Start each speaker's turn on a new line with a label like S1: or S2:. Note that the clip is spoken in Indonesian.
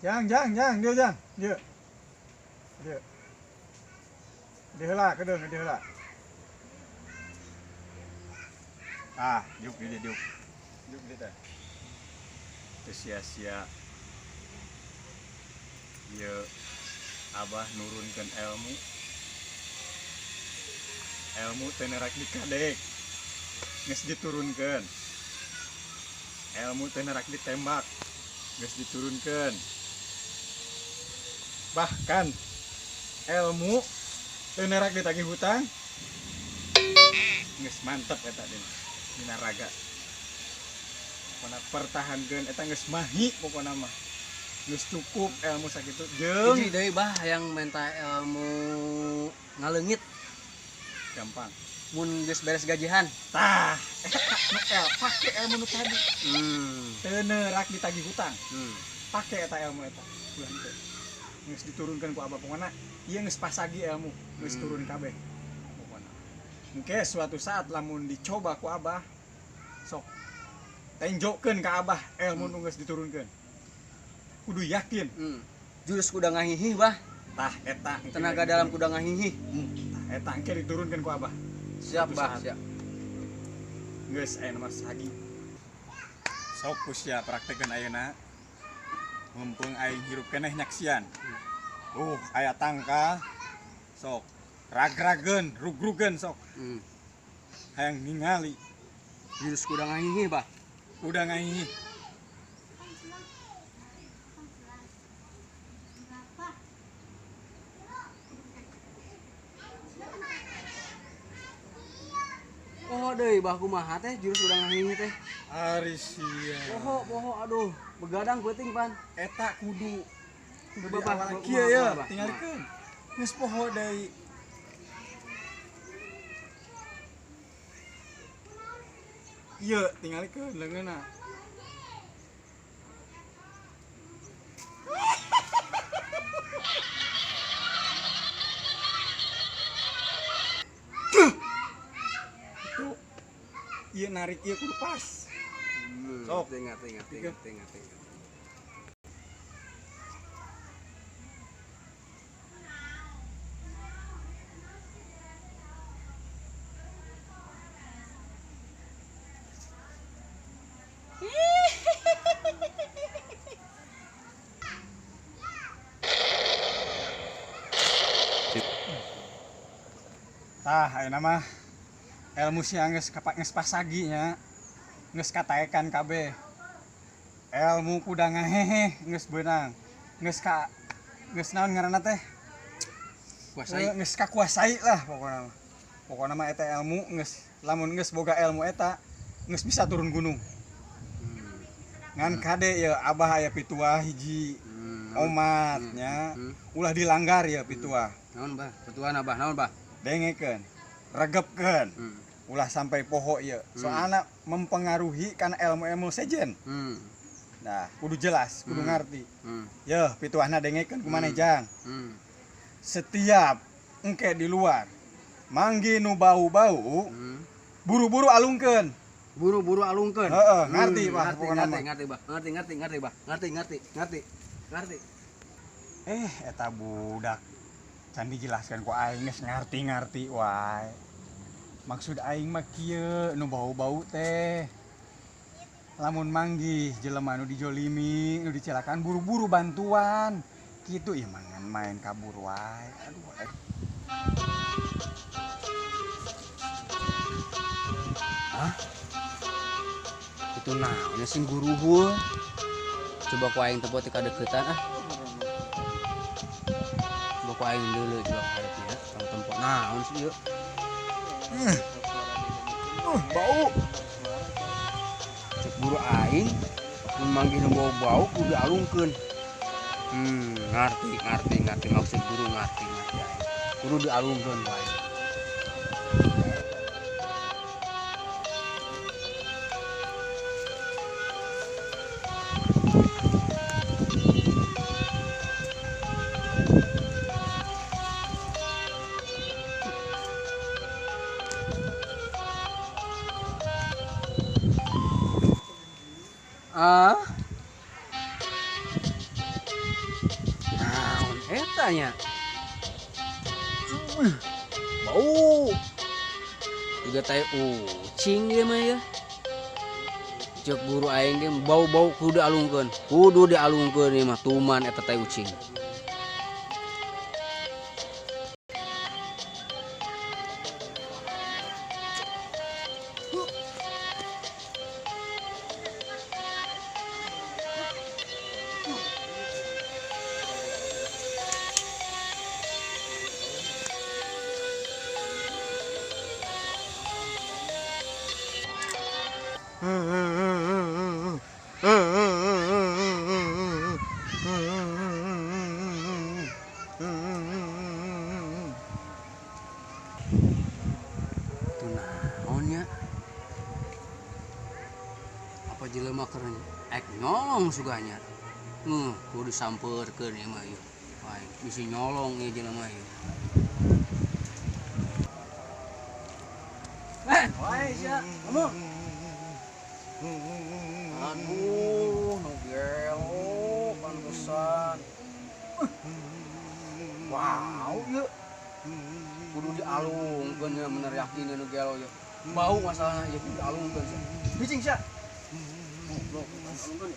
S1: Jang, dia jang. Dia. Dia heula, kedeung dia heula. Juk dia juk. Juk dia teh. Teu sia-sia. Ieu Abah nurunkeun ilmu. Ilmu teu nerak dikadek. Geus diturunkeun. Ilmu teu nerak ditembak. Geus diturunkeun. Bahkan ilmu teu nerak ditagih hutang. Geus mantep eta dina raga. Pokona pertahankeun eta geus mahi pokona mah. Geus cukup ilmu sakitu jeung
S2: hiji deui bah yang minta ilmu ngaleungit
S1: gampang.
S2: Mun geus beres gajihan.
S1: Tah, eta pake ilmu nu tadi. Teu nerak ditagih hutang. Pake eta ilmu eta. Ulah henteu. Geus diturunkeun ku Abah pokona ieu geus pasagi ilmu, geus turun kabeh. Pokona. Engke suatu saat lamun dicoba ku Abah sok tenjokeun ka Abah ilmu nu geus diturunkeun. Kudu yakin.
S2: Jurus kuda ngahihih bah.
S1: Tah eta
S2: Tenaga dalam kuda ngahihih.
S1: Tah eta engke diturunkeun ku Abah.
S2: Siap bah, siap.
S1: Geus aya nama sagi. Sok sia praktekeun ayeuna. Mumpung aing hirup keneh nyaksian. Aya tangka. Sok ragrageun, rugrugeun sok. Hayang ningali
S2: Jurus kuda ngahihih bah.
S1: Udah ngahih.
S2: Poho deui bah kumaha teh jurus kuda ngahihih teh.
S1: Ari sia.
S2: Poho aduh, begadang peuting pan.
S1: Eta kudu
S2: Babah
S1: kieu ya, tingalikeun. Geus poho deui. Ieu tingalikeun leungeunna. Itu ieu narik ieu kudu pas. Sok.
S2: Ngerti.
S1: Tah ayeuna mah ilmu sia geus pasagi nya. Geus kataekan kabeh. Ilmu kuda ngahehe geus beunang. Geus naon ngaranna teh?
S2: Kuasai.
S1: Geus kakuasai lah pokona. Pokona mah eta ilmu geus lamun geus boga ilmu eta geus bisa turun gunung. Ngan kade ya Abah aya pituah hiji omatnya ulah dilanggar ya pituah.
S2: Naon bah? Pituan Abah naon bah?
S1: Dengekeun, regepkeun. Ulah sampai poho ieu. Soalna mempengaruhi kana ilmu-ilmu sejen. Nah, kudu jelas, kudu ngarti. Yeuh, pituahna dengekeun kumaneh jang. Setiap engke di luar manggi nu bau-bau, buru-buru alungkeun.
S2: Buru-buru alungkeun.
S1: Heeh, ngarti Pak, pokona mah.
S2: Ngerti bah. Ngerti.
S1: Eta budak can dijelaskeun ku aing geus ngarti wae. Maksud aing mah kieu nu bau-bau teh. Lamun manggih jelema nu dijolimi, nu dicelakaan buru-buru bantuan. Kitu ieu mangan main kabur wae. Aduh.
S2: Hah? Itu naonnya sing guruhul. Coba ku aing teu teu kadeuketan ah. Coba ku aing deuleu coba hareup kalau tempat naon sih ieu.
S1: Bau.
S2: Cek buru aing mun manggih nu bau-bau kudu dialungkeun. Ngerti maksud guru ngerti aing. Kudu dialungkeun wae. nya. Bau. Juga tai ucing dia mah ya. Cek guru aing ge bau-bau kudu dialungkeun. Kudu dialungkeun ieu mah tuman eta tai ucing. Itu naonnya? Apa jelema keur nyolong suganya? Kudu disampeurkeun ieu mah ieu. Baik, bisi nyolong ieu jelema ieu. Wae sia, ngomong. Aduh, nu gelo pantesan. Wow, ieu. Kudu dialungkeun ya bener yakin nu gelo ieu. Bau masalahna ieu kudu dialungkeun sia. Bicing sia. Goblok, alungkeun.